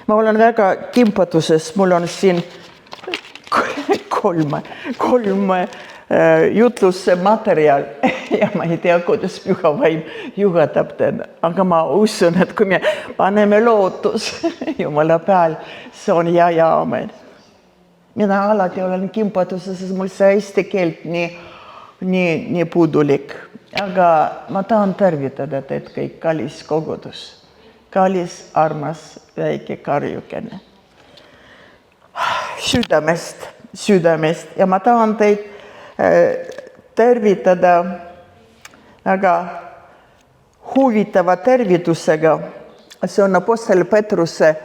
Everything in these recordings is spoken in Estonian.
ma olen väga kimpatuses, mul on siin kolm jutluse materjal ja ma ei tea, kuidas Püha Vaim juhatab teda, aga ma usun, et kui me paneme lootus Jumala peal, see on ja amen. Mina alati olen kimpatuses, sest mul see eesti keelt nii puudulik, aga ma tahan tervitada teid kõik, kallis kogudus, kallis armas väike karjukene. Südamest ja ma tahan teid tervitada väga huvitava tervitusega. See on Apostel Petruse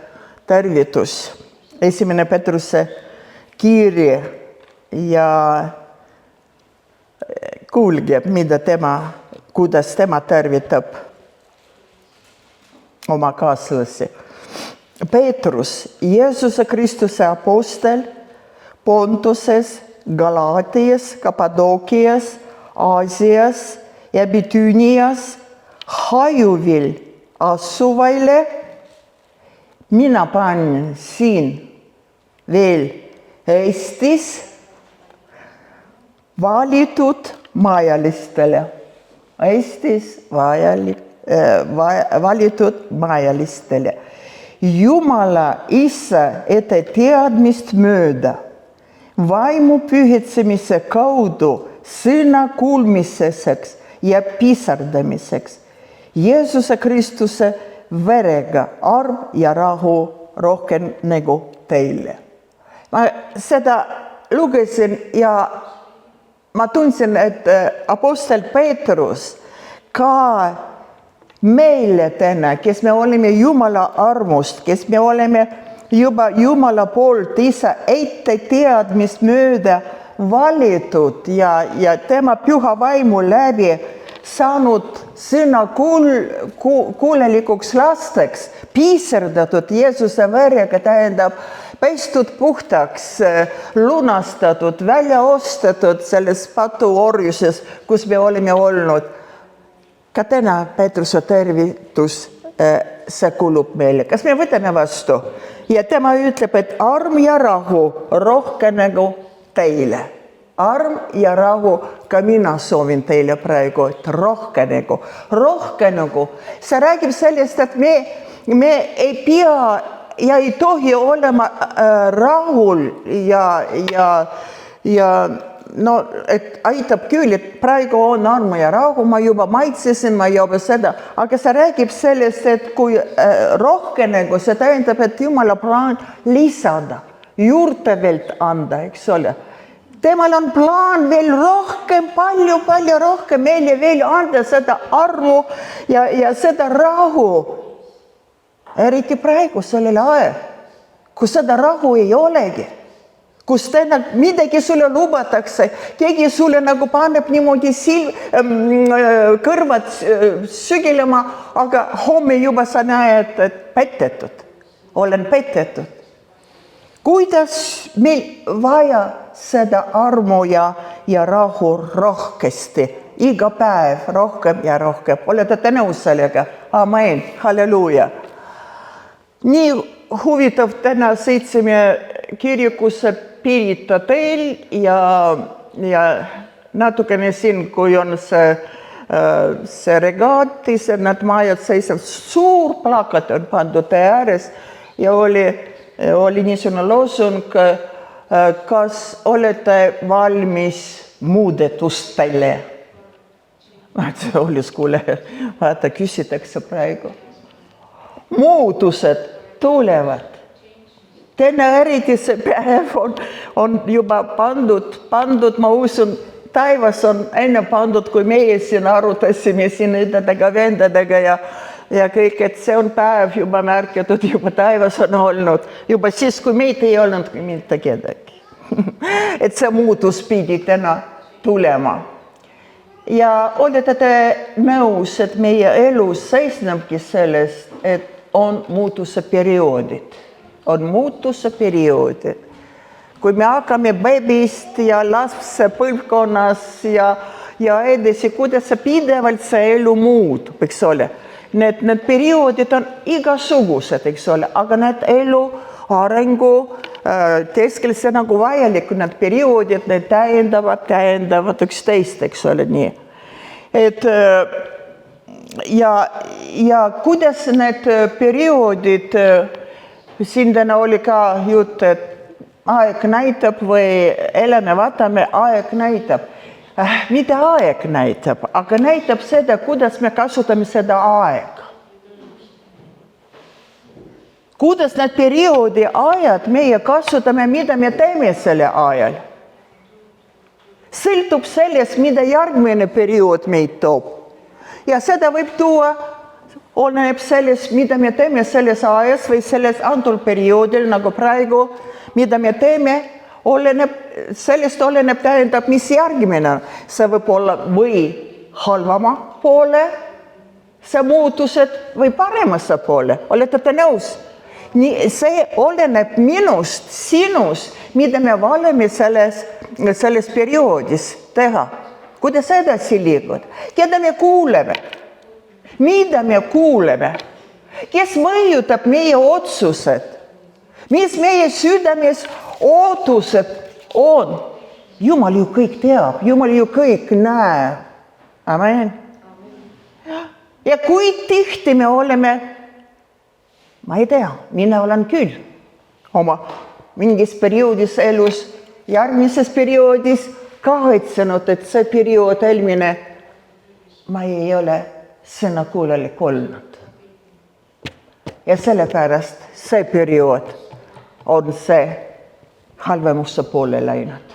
tervitus, esimene Petruse kiri ja kuulge, kuidas tema tervitab oma kaaslasi. Peetrus, Jeesuse Kristuse apostel, Pontuses, Galaatias, Kapadookias, Aasias ja Bitüünias hajuvil asuvaile. Mina panin siin veel Eestis valitud majalistele. Eestis valitud majalistele. Jumala Isa ette teadmist mööda, vaimu pühitsemise kaudu sõna kuulmiseks ja pisardamiseks. Jeesuse Kristuse verega arm ja rahu rohkem nagu teile. Ma seda lugesin ja ma tundsin, et apostel Peetrus ka meile täna, kes me oleme Jumala armust, kes me oleme juba Jumala poolt Isa ette teadmist mööda valitud ja tema Püha Vaimu läbi saanud sõna kuulelikuks lasteks, piiserdatud Jeesuse verega, tähendab pestud puhtaks, lunastatud, välja ostetud selles patuorjuses, kus me oleme olnud. Ka täna Petruse tervitus, see kulub meile. Kas me võtame vastu? Ja tema ütleb, et arm ja rahu rohkem nagu teile. Arm ja rahu, ka mina soovin teile praegu, et rohkem nagu. See räägib sellest, et me ei pea ja ei tohi olema rahul ja no, et aitab küll, et praegu on arm ja rahu, ma juba maitsesin, ma juba seda, aga see räägib sellest, et kui rohkem nagu, see tähendab, et Jumala plaan lisada, juurde veel anda, eks ole. Temal on plaan veel rohkem, palju rohkem meile veel anda seda armu ja seda rahu. Eriti praegu sellel ajal, kus seda rahu ei olegi. Kus täna midagi sulle lubatakse, keegi sulle nagu paneb niimoodi kõrvad sügilema, aga homme juba sa näed, et olen petetud. Kuidas meil vaja seda armu ja rahu rohkesti, iga päev rohkem ja rohkem. Olete te nõus sellega? Amen, halleluuja. Nii huvitav täna sõitsime kirikusse Pirita teel ja natukene siin, kui on see regatis, need majad seisab, suur plakat on pandud ääres ja oli niisugune loosung, kas olete valmis muudetustele? Kuule, vaata, küsitakse praegu. Muutused tulevad. Täna eriti see päev on juba pandud, ma usun, taivas on enne pandud, kui meie siin arutasime siin õdedega, vendadega ja kõik, et see on päev juba märkitud, juba taivas on olnud, juba siis, kui meid ei olnud mitte kedagi. Et see muutus pidi täna tulema. Ja olete te nõus, et meie elus seisnebki sellest, et on muutuse perioodid. On muutuse perioodid. Kui me hakkame beebist ja lapse põlvkonnas ja edasi, kuidas see pidevalt see elu muutub, eks ole. need perioodid on igasugused, eks ole, aga need elu arengu keskel see nagu vajalikud, need perioodid, need täiendavad üksteist, eks ole, nii. Et ja kuidas need perioodid, siin täna oli ka jutt, et aeg näitab või elame, vaatame, aeg näitab. Mida aeg näitab, aga näitab seda, kuidas me kasutame seda aega. Kuidas need perioodi ajad meie kasutame, mida me teeme selle ajal. Sõltub sellest, mida järgmine periood meid toob. Ja seda võib tuua, oleneb sellest, mida me teeme selles ajas või selles antud perioodil, nagu praegu, mida me teeme, sellest oleneb, tähendab, mis järgmine. See võib olla või halvama poole, see muutused või paremasse poole. Olete te nõus? Nii, see oleneb minust, sinust, mida me valime selles perioodis teha. Kuidas edasi liiguda? Keda me kuuleme? Mida me kuuleme? Kes mõjutab meie otsused? Mis meie südames ootused on? Jumal ju kõik teab, Jumal ju kõik näeb. Amen. Ja kui tihti me oleme, ma ei tea, mina olen küll oma mingis perioodis elus, järgmises perioodis kahetsenud, et see periood eelmine, ma ei ole sõna kuulelik olnud. Ja sellepärast see periood on see halvemusse poole läinud.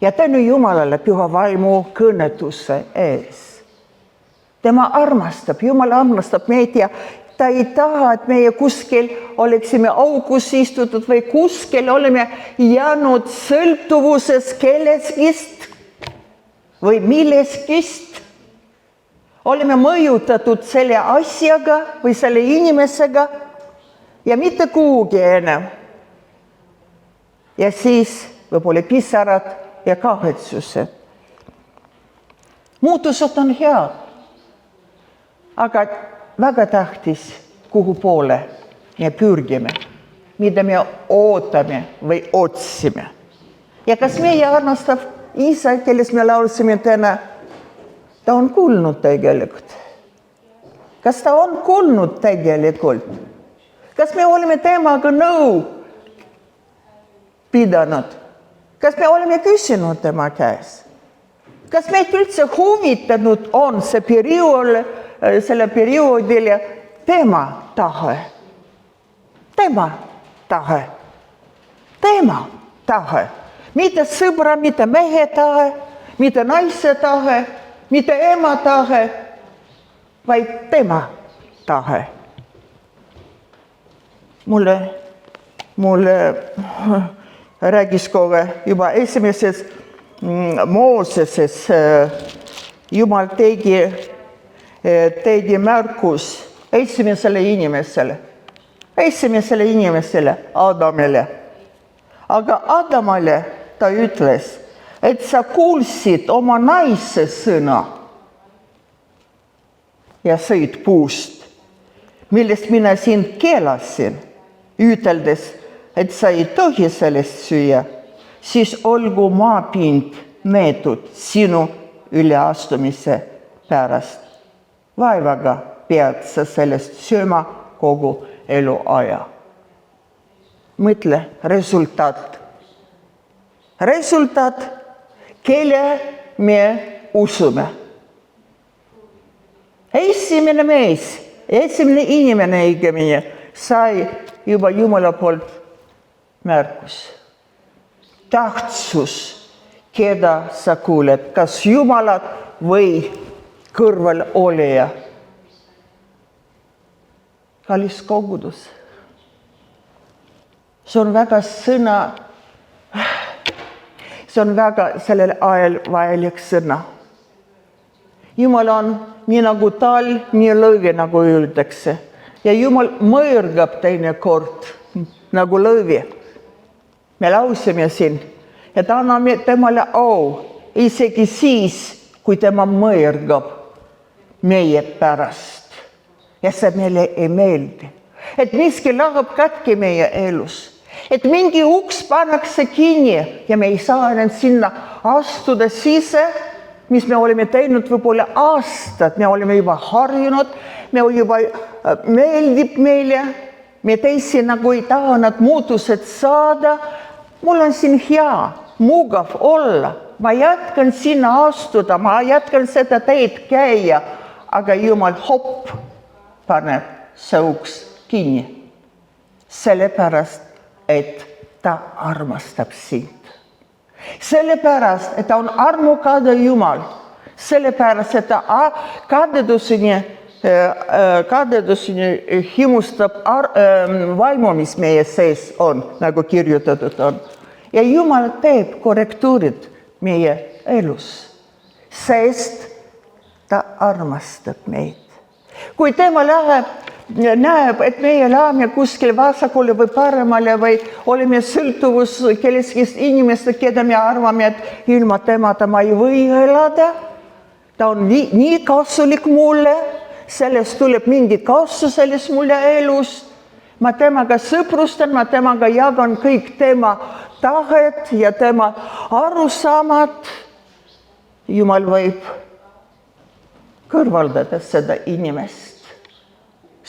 Ja tänu Jumalale püha vaimu kõnetuse ees. Tema armastab, Jumal armastab meid ja ta ei taha, et meie kuskil oleksime aukus istutud või kuskil oleme jäänud sõltuvuses kelleskist või milleskist. Oleme mõjutatud selle asjaga või selle inimesega ja mitte kuhugi enam. Ja siis võib-olla pisarad ja kahetsused. Muutused on head, aga väga tähtis, kuhu poole me pürgime, mida me ootame või otsime. Ja kas meie armastav isa, kelles me laulsime täna, ta on kuulnud tegelikult? Kas ta on kuulnud tegelikult? Kas me oleme temaga nõu pidanud? Kas me oleme küsinud tema käes? Kas meid üldse huvitanud on see selle perioodil tema tahe? Tema tahe. Tema tahe. Mitte sõbra, mitte mehe tahe, mitte naise tahe, mitte ema tahe, vaid tema tahe. Mulle räägis kohe juba esimeses Mooseses, Jumal tegi märkus esimesele inimesele, Adamile. Aga Adamile ta ütles, et sa kuulsid oma naise sõna ja sõid puust, millest mina sind keelasin, üteldes, et sa ei tohi sellest süüa, siis olgu maapind neetud sinu üleastumise pärast. Vaevaga pead sa sellest sööma kogu eluaja. Mõtle, resultaat. Resultaat, kelle me usume. Esimene mees, esimene inimene õigemini sai juba Jumala poolt märkus. Tähtsus, keda sa kuuled, kas Jumalat või kõrval olija. Kallis kogudus. See on väga sellel ajal vajalik sõna. Jumal on nii nagu tal, nii lõvi, nagu öeldakse. Ja Jumal mõõrgab teinekord nagu lõvi. Me lausime siin, et anname temale au, isegi siis, kui tema mõõrgab meie pärast. ja see meile ei meeldi. Et miski läheb katki meie elus. Et mingi uks pannakse kinni ja me ei saa enam sinna astuda sisse, mis me oleme teinud võib-olla aastad, me oleme juba harjunud, me juba meeldib meile, me teisi nagu ei taha nad muutused saada. Mul on siin hea, mugav olla, ma jätkan sinna astuda, ma jätkan seda teed käia, aga Jumal hopp paneb see uks kinni. Sellepärast, et ta armastab sind. Sellepärast, et ta on armukade Jumal. Sellepärast, et ta kadeduseni himustab vaimu, mis meie sees on, nagu kirjutatud on. Ja Jumal teeb korrektuurid meie elus, sest ta armastab meid. Kui tema näeb, et meie läheme kuskil vasakule või paremale või oleme sõltuvus kellestki inimest, keda me arvame, et ilma temata ma ei või elada. Ta on nii kasulik mulle, sellest tuleb mingi kasu sellest mulle elust. Ma temaga sõprustan, ma temaga jagan kõik tema tahet ja tema arusaamad. Jumal võib kõrvaldada seda inimest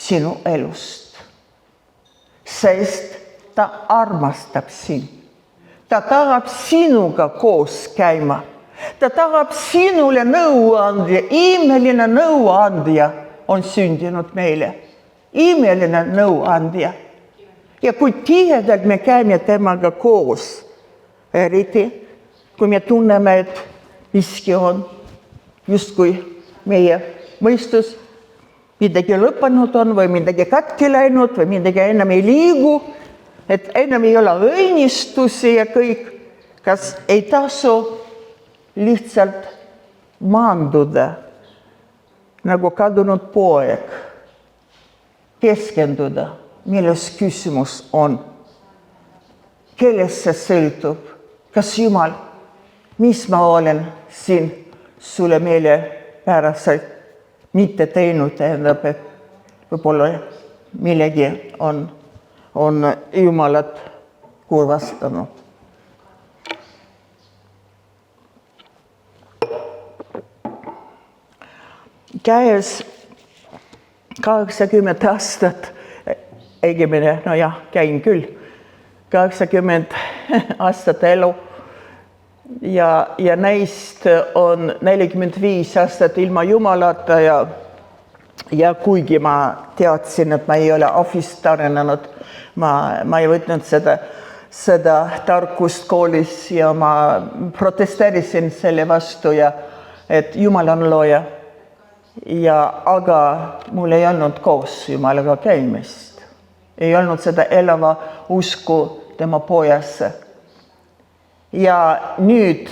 sinu elust, sest ta armastab sind. Ta tahab sinuga koos käima. Ta tahab sinule nõuandja, imeline nõuandja on sündinud meile. Imeline nõuandja. Ja kui tihedalt me käime temaga koos, eriti kui me tunneme, et miski on justkui meie mõistus midagi lõppenud on või midagi katki läinud või midagi enam ei liigu, et enam ei ole õnnistusi ja kõik, kas ei tasu lihtsalt maanduda nagu kadunud poeg, keskenduda, milles küsimus on, kellest see sõltub, kas Jumal, mis ma olen siin sulle meelepäraselt mitte teinud, tähendab, et võib-olla millegi on Jumalat kurvastanud. Käes 80 aastat, õigemini, no jah, käin küll, 80 aastat elu ja neist on 45 aastat ilma Jumalata ja kuigi ma teadsin, et ma ei ole ohvist arenenud, ma ei võtnud seda tarkust koolis ja ma protesteerisin selle vastu ja et Jumal on looja. Aga mul ei olnud koos Jumalaga käimist. Ei olnud seda elava usku tema pojasse. Ja nüüd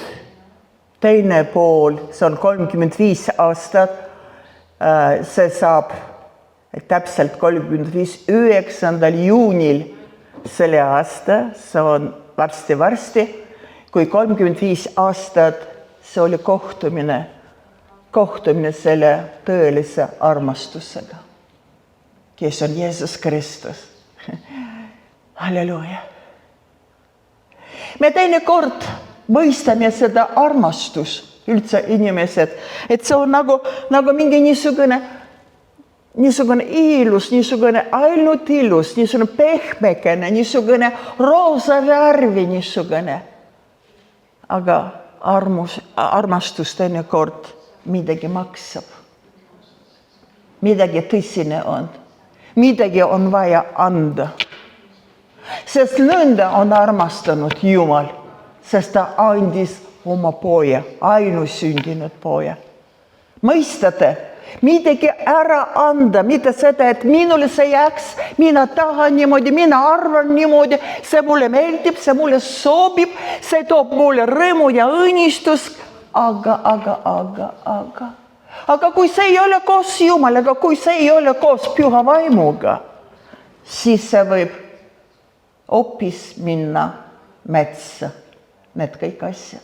teine pool, see on 35 aastat, see saab täpselt 35. 9. juunil selle aasta, see on varsti, kui 35 aastat, see oli kohtumine selle tõelise armastusega, kes on Jeesus Kristus. Halleluuja. Me teinekord mõistame seda armastus üldse inimesed, et see on nagu mingi niisugune ilus, niisugune ainult ilus, niisugune pehmekene, niisugune roosa värvi niisugune. Aga armastus teinekord midagi maksab. Midagi tõsine on. Midagi on vaja anda. Sest nõnda on armastanud Jumal, sest ta andis oma poja, ainusündinud poja. Mõistate, midagi ära anda, mitte seda, et minule see jääks, mina tahan niimoodi, mina arvan niimoodi, see mulle meeldib, see mulle sobib, see toob mulle rõõmu ja õnnistus, aga kui see ei ole koos Jumalaga, kui see ei ole koos püha vaimuga, siis see võib hoopis minna metsa, need kõik asjad.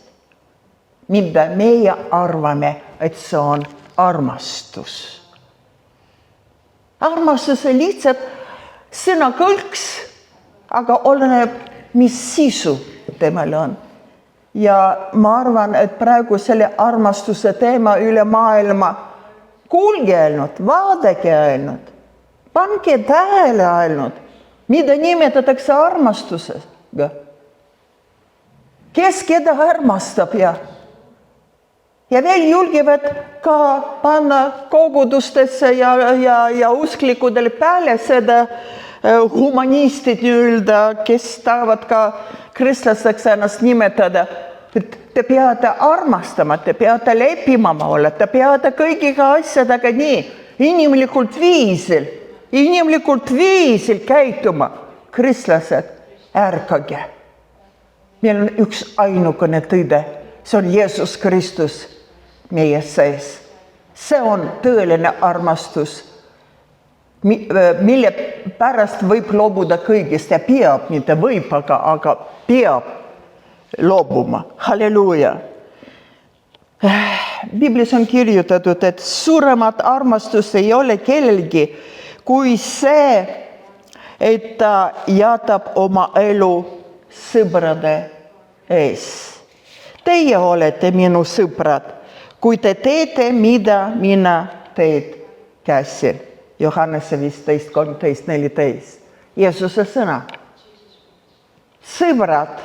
Mida meie arvame, et see on armastus. Armastuse lihtsalt sõnakõlks, aga oleneb, mis sisu temal on. Ja ma arvan, et praegu selle armastuse teema üle maailma kuulge ainult, vaadake ainult, pange tähele ainult, mida nimetatakse armastusega. Kes keda armastab ja veel julgevad ka panna kogudustesse ja usklikudele peale seda humanistid nii-öelda, kes tahavad ka kristlasteks ennast nimetada. Te peate armastama, te peate lepimama olla, te peate kõigiga asjadega nii inimlikult viisil käituma. Kristlased, ärkage. Meil on üks ainukene tõde, see on Jeesus Kristus meie sees. See on tõeline armastus, mille pärast võib loobuda kõigist ja peab, mitte võib, aga peab loobuma. Halleluuja. Biblis on kirjutatud, et suuremat armastus ei ole kellelgi kui see, et ta jätab oma elu sõbrade ees. Teie olete minu sõbrad, kui te teete, mida mina teid käsin. Johannese 15, 13, 14. Jeesuse sõna. Sõbrad,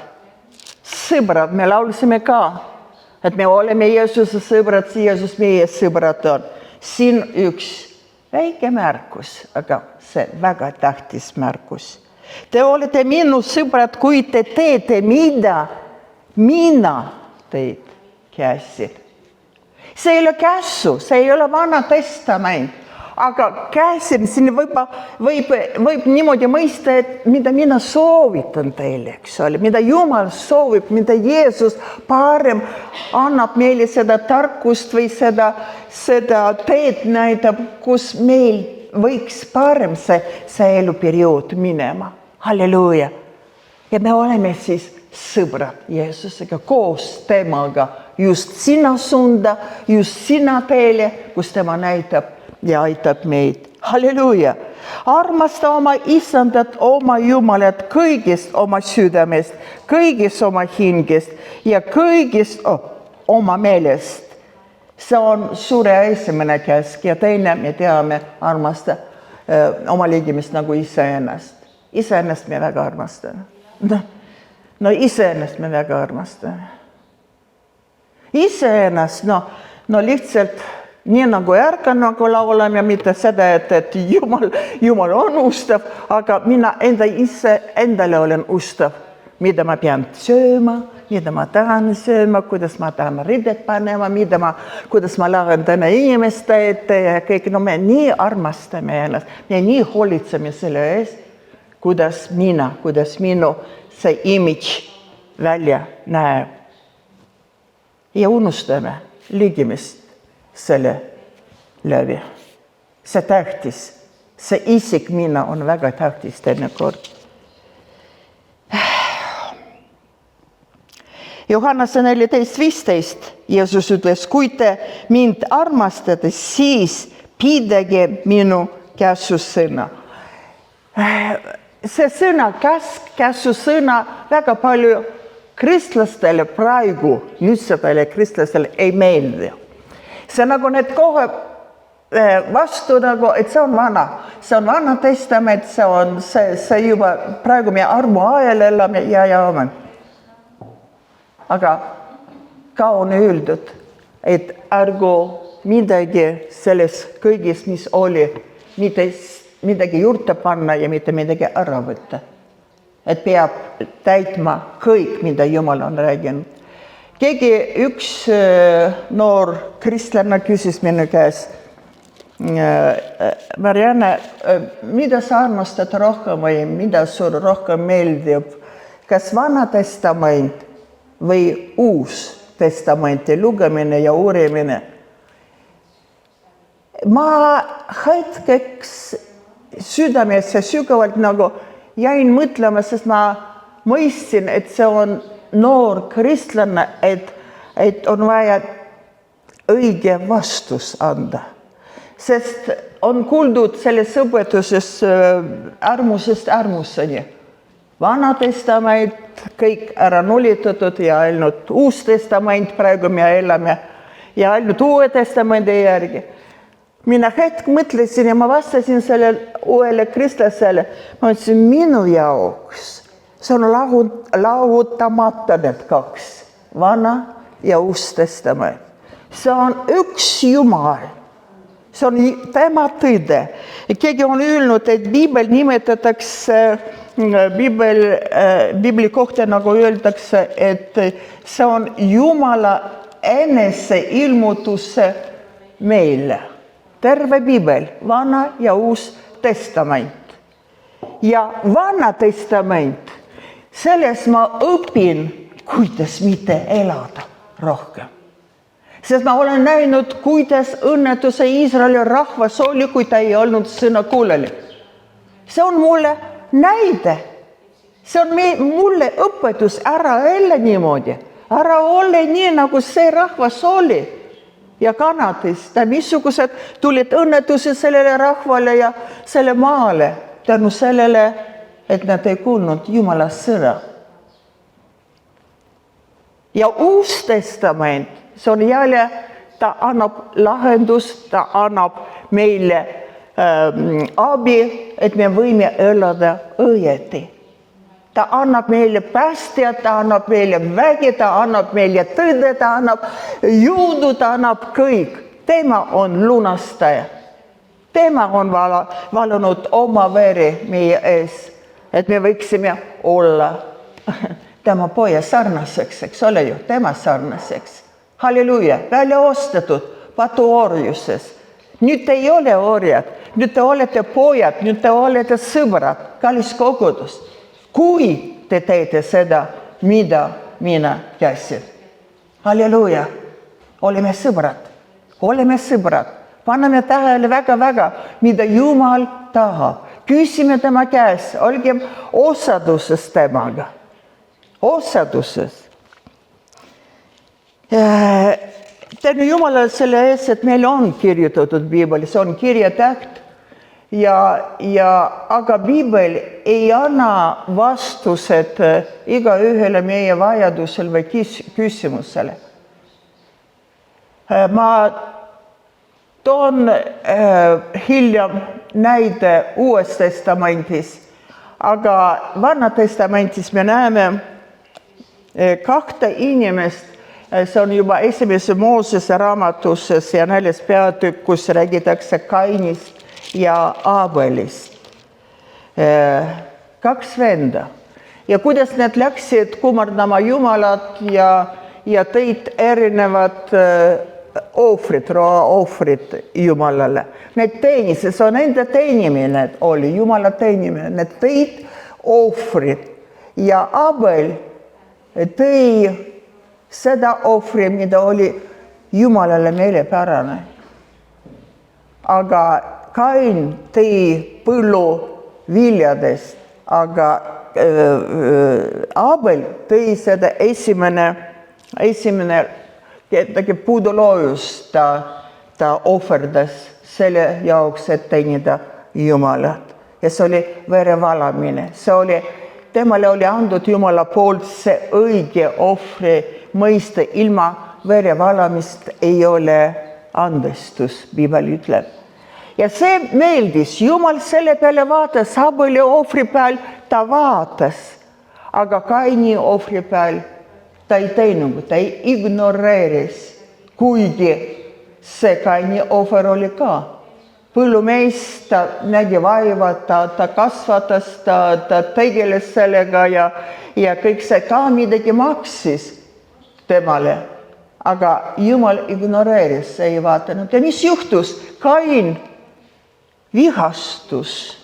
me laulsime ka, et me oleme Jeesuse sõbrad, Jeesus meie sõbrad on. Siin üks väike märkus, aga see väga tähtis märkus. Te olete minu sõbrad, kui te teete, mida mina teid käsin. See ei ole käsu, see ei ole Vana Testament, aga käsin, siin võib niimoodi mõista, et mida mina soovitan teile, eks ole, mida Jumal soovib, mida Jeesus parem annab meile seda tarkust või seda teed näitab, kus meil võiks parem see eluperiood minema. Halleluuja. Ja me oleme siis sõbrad Jeesusega koos temaga, just sina suunda, just sina teele, kus tema näitab ja aitab meid. Halleluuja. Armasta oma isandat, oma Jumalat kõigist oma südamest, kõigist oma hingest ja kõigist oma meelest. See on suure esimene käsk ja teine me teame armasta oma ligimist nagu iseennast. Iseennast me väga armastame. No iseennast me väga armastame. Iseennast, lihtsalt nii nagu ärkan nagu laulame ja mitte seda, et Jumal on ustav, aga mina endale olen ustav, mida ma pean sööma, mida ma tahan sööma, kuidas ma tahan riidet panema, kuidas ma lähen täna inimeste ette ja kõik. Me nii armastame ennast, me nii hoolitseme selle eest, kuidas minu see imidž välja näeb. Ja unustame ligimist selle läbi. See tähtis, see isik mina on väga tähtis teinekord. Johannese 14:15 Jeesus ütles, kui te mind armastate, siis pidage minu käsusõna. See sõna, käsusõna väga palju kristlastele praegu, nüüdsetele kristlastele ei meeldi. See nagu need kohe vastu, et see on Vana Testament, see juba praegu me armuajal elame ja omen. Aga ka on öeldud, et ärgu midagi selles kõigis, mis oli, midagi juurde panna ja mitte midagi ära võtta. Et peab täitma kõik, mida Jumal on rääginud. Keegi üks noor kristlane küsis minu käes, Marianne, mida sa armastad rohkem või mida sul rohkem meeldib, kas Vana Testament või Uus Testamenti lugemine ja uurimine? Ma hetkeks südames ja sügavalt nagu jäin mõtlema, sest ma mõistsin, et see on noor kristlane, et on vaja õige vastus anda. sest on kuuldud selles õpetuses armusest armuseni. Vana testament, kõik ära nullitatud ja ainult uus testament, praegu me elame ja ainult uue testamendi järgi. Mina hetk mõtlesin ja ma vastasin sellele uuele kristlasele. Ma ütlesin, minu jaoks see on lahutamata need kaks, vana ja uus testament. See on üks Jumal. See on tema tõde. Keegi on öelnud, et Biibel nimetatakse Biibli kohta, nagu öeldakse, et see on Jumala enese ilmutuse meile. Terve Biibel, vana ja uus testament. Ja vana testament, selles ma õpin, kuidas mitte elada rohkem. Sest ma olen näinud, kuidas õnnetuse Iisraeli rahvas oli, kui ta ei olnud sõnakuulelik. See on mulle näide. See on mulle õpetus, ära elada niimoodi. Ära ole nii, nagu see rahvas oli ja kannatis. Ta missugused tulid õnnetusi sellele rahvale ja selle maale tänu sellele, et nad ei kuulnud Jumala sõna. Ja uus testament, see on jälle, ta annab lahendust, ta annab meile abi, et me võime elada õieti. Ta annab meile päästjad, ta annab meile vägi, ta annab meile tõde, ta annab jõudu, ta annab kõik. Tema on lunastaja. Tema on valunud oma veri meie ees, et me võiksime olla tema poja sarnaseks, eks ole ju, tema sarnaseks. Halleluja, välja ostetud patuorjuses. Nüüd te ei ole orjad, nüüd te olete pojad, nüüd te olete sõbrad, kallis kogudus. Kui te teete seda, mida mina käsin. Halleluja, oleme sõbrad, Paneme tähele väga, mida Jumal tahab. Küsime tema käes, olgem osaduses temaga. Osaduses. Tänu Jumalale selle ees, et meil on kirjutatud Biibel, see on kirjatäht. Aga Biibel ei anna vastused igaühele meie vajadusel või küsimusele. Ma toon hiljem näide Uues Testamendis, aga Vana Testamentis me näeme kahte inimest. See on juba esimese Moosese raamatuses ja 4. peatükk, kus räägitakse Kainist ja Abelist. Kaks venda. Ja kuidas need läksid kummardama Jumalat ja tõid erinevad ohvrid Jumalale. Need teenisid, see on enda teenimine oli, Jumala teenimine. Need tõid ohvrid ja Abel tõi seda ohvri, mida oli Jumalale meelepärane. Aga Kain tõi põllu viljadest, aga Abel tõi seda esimene puuduloojust ta ohverdas selle jaoks, et teenida Jumalat. Ja see oli verevalamine. Temale oli andud Jumala poolt see õige ohvri mõiste, ilma verevalamist ei ole andestus, Biibel ütleb. Ja see meeldis, Jumal selle peale vaatas, Abeli ohvri peal ta vaatas, aga Kaini ohvri peal ta ei teinud, ta ei ignoreeris, kuigi see Kaini ohver oli ka. Põllumees, ta nägi vaiva, ta kasvatas, ta tegeles sellega ja kõik see ka midagi maksis temale. Aga Jumal ignoreeris, ei vaatanud. Ja mis juhtus? Kain vihastus.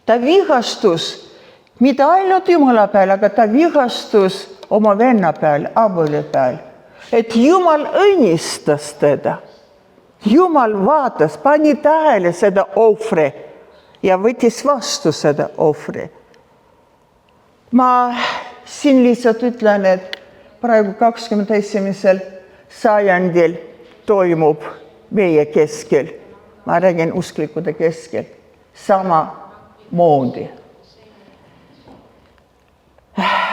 Ta vihastus mitte ainult Jumala peal, aga ta vihastus oma venna peal, Abeli peal. Et Jumal õnnistas teda. Jumal vaatas, pani tähele seda ohvri ja võttis vastu seda ohvri. Ma siin lihtsalt ütlen, et praegu 21. sajandil toimub meie keskel ma räägin usklikude keskel, samamoodi.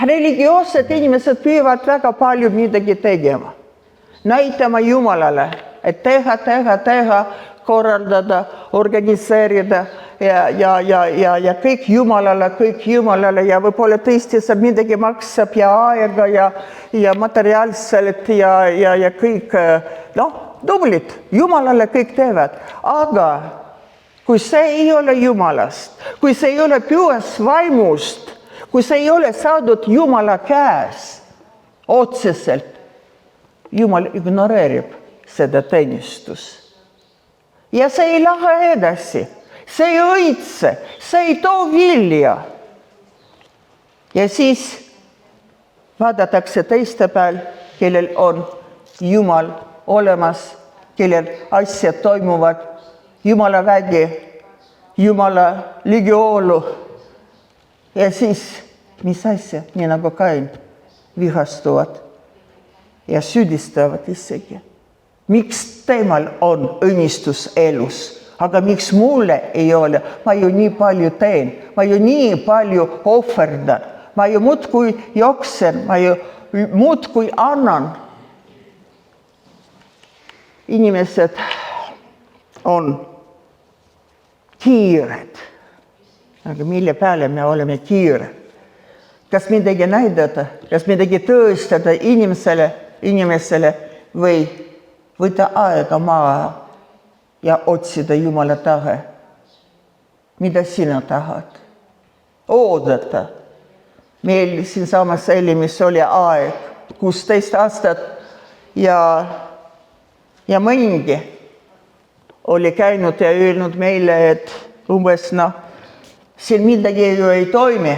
Religioossed inimesed püüavad väga palju midagi tegema. Näitama Jumalale, et teha, korraldada, organiseerida ja kõik Jumalale ja võib-olla tõesti saab midagi maksab ja aega ja materiaalselt ja kõik, tublid, Jumalale kõik teevad, aga kui see ei ole Jumalast, kui see ei ole pühast vaimust, kui see ei ole saadud Jumala käes otseselt, Jumal ignoreerib seda teenistus. Ja see ei lähe edasi, see ei õitse, see ei too vilja. Ja siis vaadatakse teiste peal, kellel on Jumal olemas, kellel asjad toimuvad, Jumala vägi, Jumala ligioolu. Ja siis, mis asja, nii nagu Kain, vihastuvad ja süüdistavad isegi. Miks temal on õnnistus elus, aga miks mulle ei ole? Ma ju nii palju teen, ma ju nii palju ohverdan, ma ju muudkui jooksen, ma ju muudkui annan. Inimesed on kiired. Aga mille peale me oleme kiired? Kas midagi näidata, kas midagi tõestada inimesele või võtta aega maha ja otsida Jumala tahe. Mida sina tahad? Oodata. Meil siinsamas elimis oli aeg 16 aastat ja mõningi oli käinud ja öelnud meile, et umbes siin midagi ju ei toimi.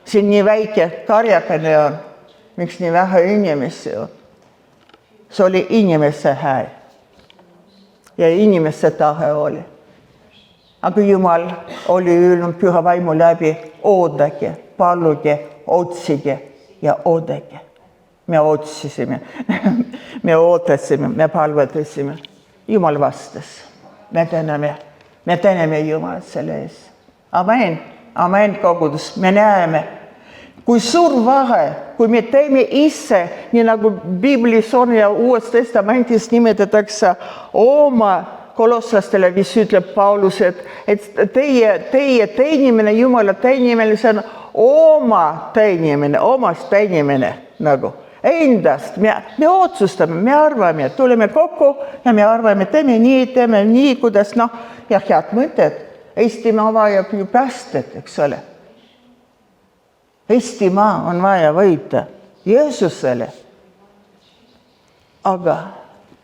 Siin nii väike karjakene on. Miks nii vähe inimesi on? See oli inimese hääl ja inimese tahe oli. Aga Jumal oli öelnud püha vaimu läbi, oodake, paluge, otsige ja oodake. Me otsisime, me ootasime, me palvetasime. Jumal vastas. Me täname Jumal selle ees. Amen, amen kogudus, me näeme. Kui suur vahe, kui me teeme ise, nii nagu Biblis on ja Uues Testamendis nimetatakse oma kolosslastele, mis ütleb Paulus, et teie teenimine, Jumala teenimine, see on oma teenimine, omast teenimine nagu endast. Me otsustame, me arvame, tuleme kokku ja me arvame, teeme nii, kuidas ja head mõtted. Eestimaa vajab ju päästet, eks ole. Eestimaa on vaja võita Jeesusele. Aga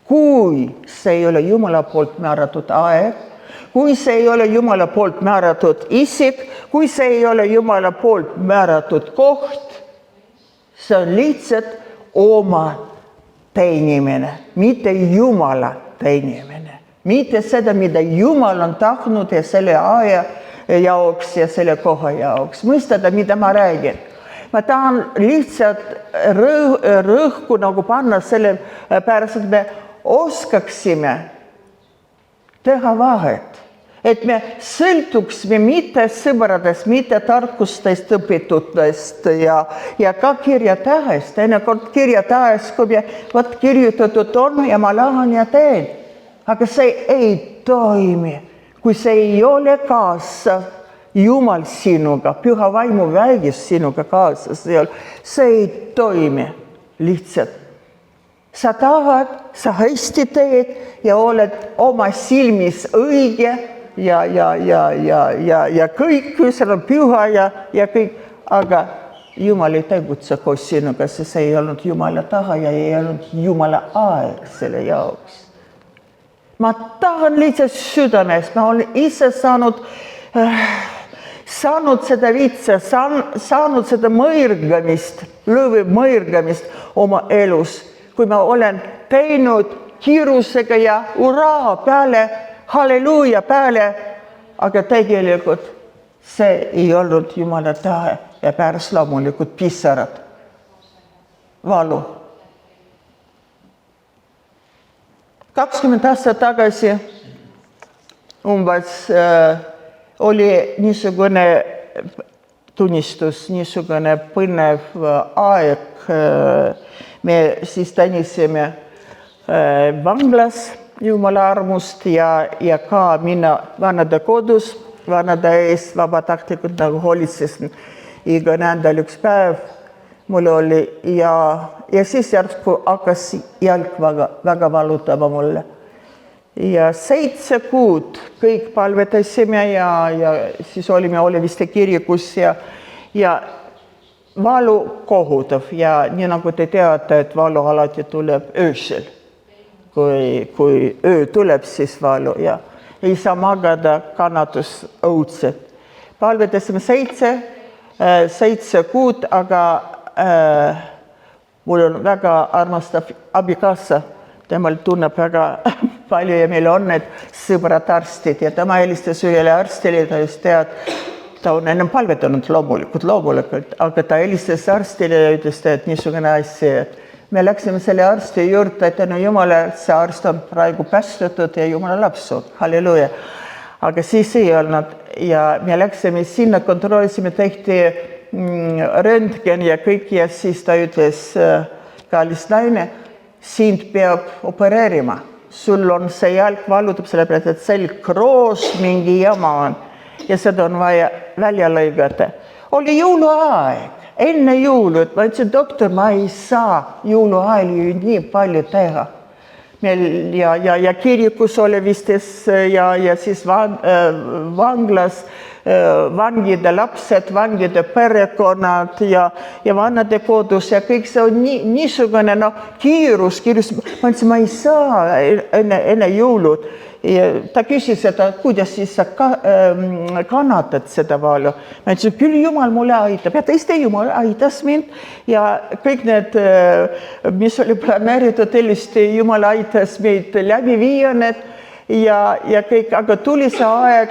kui see ei ole Jumala poolt määratud aeg, kui see ei ole Jumala poolt määratud isik, kui see ei ole Jumala poolt määratud koht, see on lihtsalt oma teenimine, mitte Jumala teenimine. Mitte seda, mida Jumal on tahtnud ja selle aja jaoks ja selle koha jaoks. Mõistada, mida ma räägin. Ma tahan lihtsalt rõhku nagu panna selle pärast, et me oskaksime teha vahet. Et me sõltuksime mitte sõbradest, mitte tarkustest, õpitutest ja ka kirjatähest. Ennekord kirjatähest, kui me kirjutatud on ja ma lähen ja teen. Aga see ei toimi, kui see ei ole kaasas Jumal sinuga, püha vaimu vägis sinuga kaasas. See ei toimi lihtsalt. Sa tahad, sa hästi teed ja oled oma silmis õige ja kõik, seal on püha ja kõik, aga Jumal ei tegutse koos sinuga, sest see ei olnud Jumala taha ja ei olnud Jumala aeg selle jaoks. Ma tahan lihtsalt südamest, ma olen ise saanud seda vitsa, saanud seda mõirgamist, lõvi mõirgamist oma elus, kui ma olen teinud kiirusega ja uraa peale, halleluuja peale, aga tegelikult see ei olnud Jumala tahe ja pärast loomulikult pisarad, valu. 20 aastat tagasi umbes oli niisugune tunnistus, niisugune põnev aeg. Me siis tänisime vanglas Jumala armust ja ka mina vanade kodus, vanade ees vabatahtlikult nagu hoolitsesin iga nädal üks päev mul oli ja siis järsku hakkas jalg väga valutama mulle. Ja 7 kuud kõik palvetasime ja siis olime Oleviste kirikus ja valu kohutav ja nii nagu te teate, et valu alati tuleb öösel. Kui öö tuleb, siis valu ja ei saa magada, kannatus õudset. Palvetasime 7 kuud, aga mul on väga armastav abikaasa. Temal tunneb väga palju ja meil on need sõbrad arstid ja tema helistas ühele arstile, ta just tead, ta on ennem palvetanud loomulikult, aga ta helistas arstile ja ütles, et niisugune asja, et me läksime selle arsti juurde, et tänu Jumala, see arst on praegu päästetud ja Jumala laps on, halleluja. Aga siis ei olnud ja me läksime sinna, kontrollisime, tehti röntgen ja kõik ja siis ta ütles, kallis naine, sind peab opereerima. Sul on see jalg valutab sellepärast, et selgroos mingi jama on ja seda on vaja välja lõigata. Oli jõuluaeg. Enne jõulu, ma ütlesin, doktor, ma ei saa jõuluajal ju nii palju teha. Meil ja kirikus Olevistes ja siis vanglas vangide lapsed, vangide perekonnad ja vanade kodus ja kõik see on niisugune kiirus. Ma ütlesin, ma ei saa enne jõulud. Ja ta küsis, että kuidas siis sa kannatad seda valu. Ma ütlesin, küll Jumal mulle aitab. Ja tõesti Jumal aitas mind ja kõik need, mis oli planeeritud, hellisti Jumal aitas meid läbi viia need ja kõik, aga tuli see aeg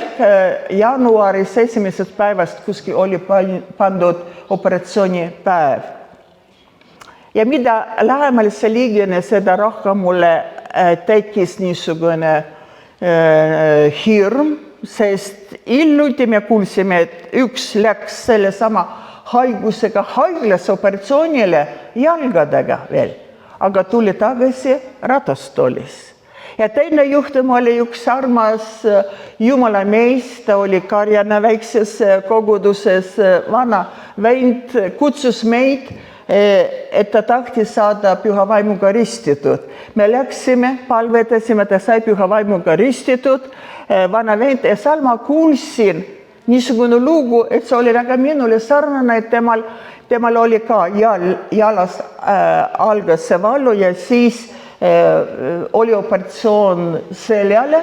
jaanuaris 1. päevast, kuskil oli pandud operatsioonipäev. Ja mida lähemal see liigene, seda rohkem mulle tekkis niisugune hirm, sest hiljuti me kuulsime, et üks läks selle sama haigusega haiglas operatsioonile jalgadega veel, aga tuli tagasi ratastoolis. Ja teine juhtum oli üks armas Jumala mees, ta oli karjana väikses koguduses, vana vend kutsus meid, et ta tahtis saada püha vaimuga ristitud. Me läksime, palvetasime, ta sai püha vaimuga ristitud, vana vend ja seal ma kuulsin niisugune lugu, et see oli väga minule sarnane, et temal oli ka jalas algas see valu ja siis oli operatsioon seljale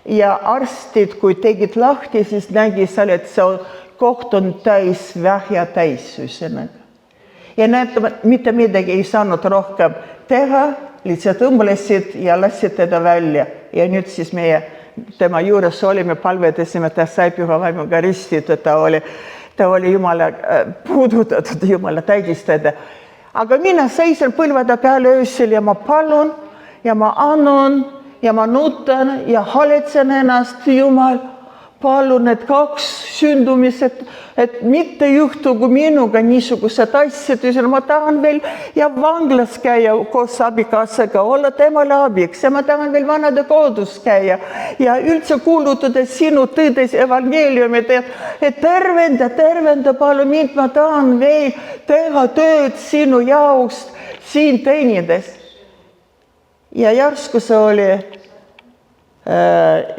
ja arstid, kui tegid lahti, siis nägi seal, et see koht on täis vähja täis üsinaga. Ja näed, mitte midagi ei saanud rohkem teha, lihtsalt õmblesid ja lasid teda välja. Ja nüüd siis meie tema juures olime, palvetasime, ta sai püha vaimuga ristitud, ta oli Jumala puudutatud, Jumala täidistada. Aga mina seisan põlvada peale öösel ja ma palun ja ma annan ja ma nutan ja haletsen ennast, Jumal, palun need 2 sündumised, et mitte juhtugu minuga niisugused asjad, ma tahan veel ja vanglas käia koos abikaasaga, olla temale abiks ja ma tahan veel vanade kodus käia ja üldse kuulutada sinu tõdes evangeeliumit, et tervenda palun mind, ma tahan veel teha tööd sinu jaoks siin teenides. Ja järsku see oli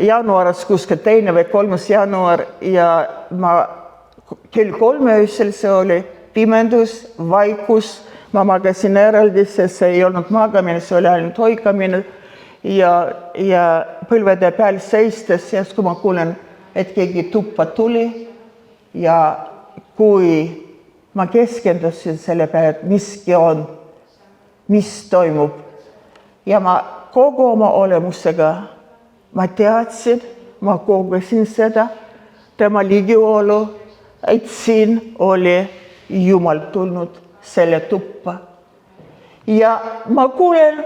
jaanuaris kuskil 2. või 3. jaanuar ja ma kell 3 öösel see oli pimendus, vaikus, ma magasin eraldi, sest see ei olnud magamine, see oli ainult hoikamine ja põlvede peal seistes, sest kui ma kuulen, et keegi tuppa tuli ja kui ma keskendusin selle peale, et miski on, mis toimub ja ma kogu oma olemusega ma teadsin, ma kogesin seda, tema ligiolu, et siin oli Jumal tulnud selle tuppa. Ja ma kuulen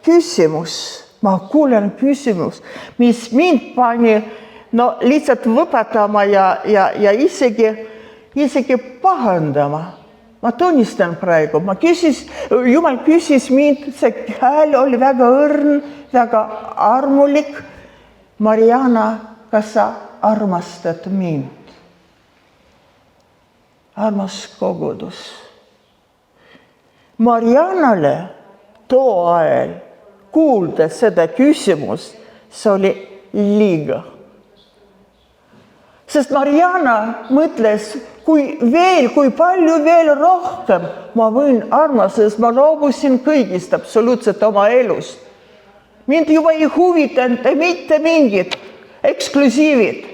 küsimus, ma kuulen küsimus, mis mind pani lihtsalt võpatama ja isegi pahandama. Ma tunnistan praegu, Jumal küsis mind, see hääl oli väga õrn, väga armulik. Mariana, kas sa armastad mind? Armas kogudus. Marianale too ajal kuulda seda küsimust, see oli liiga. Sest Mariana mõtles, kui palju veel rohkem ma võin armastada, sest ma loobusin kõigist absoluutselt oma elust. Mind juba ei huvitanud mitte mingid eksklusiivid.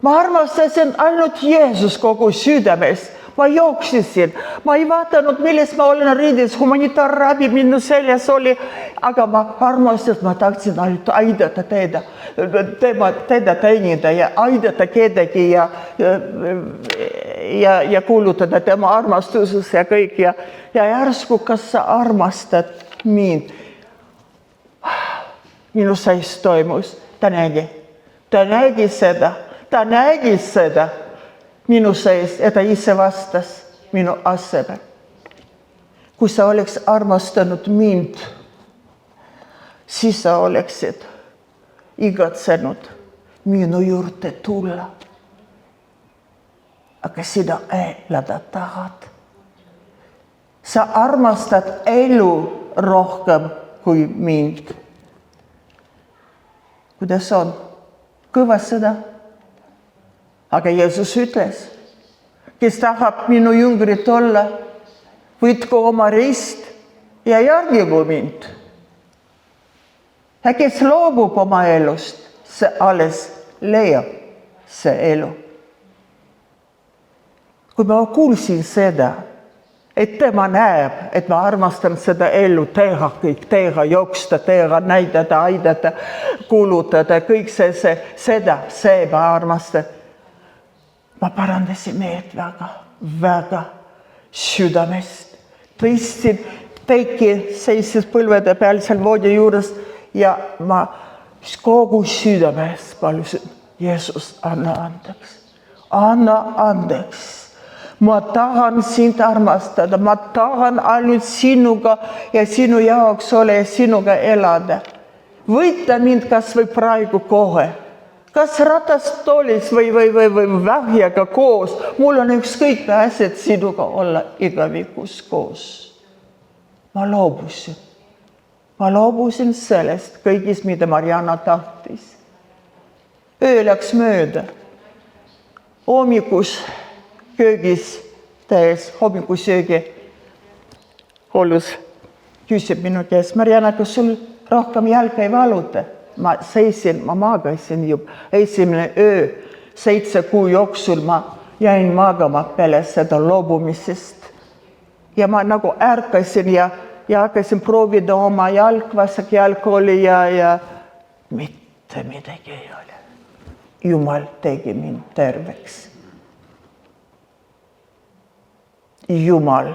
Ma armastasin ainult Jeesus kogu südamest. Ma jooksisin, ma ei vaadanud, milles ma olen riides, humanitaarabi minu seljas oli, aga ma armastasin, ma tahtsin ainult aidata teda teenida ja aidata kedagi ja kuulutada tema armastuses ja kõik. Ja järsku, kas sa armastad mind? Minu seis toimus, ta nägi seda minu sees, ja ta ise vastas minu asemel. Kui sa oleks armastanud mind, siis sa oleksid igatsenud minu juurde tulla. Aga sina elada tahad. Sa armastad elu rohkem kui mind. Kuidas on? Kõva seda? Aga Jeesus ütles, kes tahab minu jüngrid olla, võtku oma rist ja järgigu mind. Ja kes loobub oma elust, see alles leiab see elu. Kui ma kuulsin seda, et tema näeb, et ma armastan seda elu teha, kõik teha, jooksta, teha, näidata, aidata, kulutada, kõik see ma armastan. Ma parandasin meelt väga südamest. Tõstin teki, seisis põlvede peal seal voodi juures ja ma kogu südamest palusin, Jeesus, anna andeks. Ma tahan sind armastada, ma tahan ainult sinuga ja sinu jaoks ole ja sinuga elada. Võita mind kas või praegu kohe. Kas ratastoolis või vähjaga koos, mul on ükskõik asjad sinuga olla igavikus koos. Ma loobusin sellest kõigist, mida Mariana tahtis. Öö läks mööda. Hommikus köögis täies hommikusöögi olus küsib minu käest, Mariana, kas sul rohkem jalga ei valuta? Ma magasin juba esimene öö, 7 kuu jooksul ma jäin magama peale seda loobumisest. Ja ma nagu ärkasin ja hakkasin proovida oma jalg, vasak jalg oli ja mitte midagi ei ole. Jumal tegi mind terveks. Jumal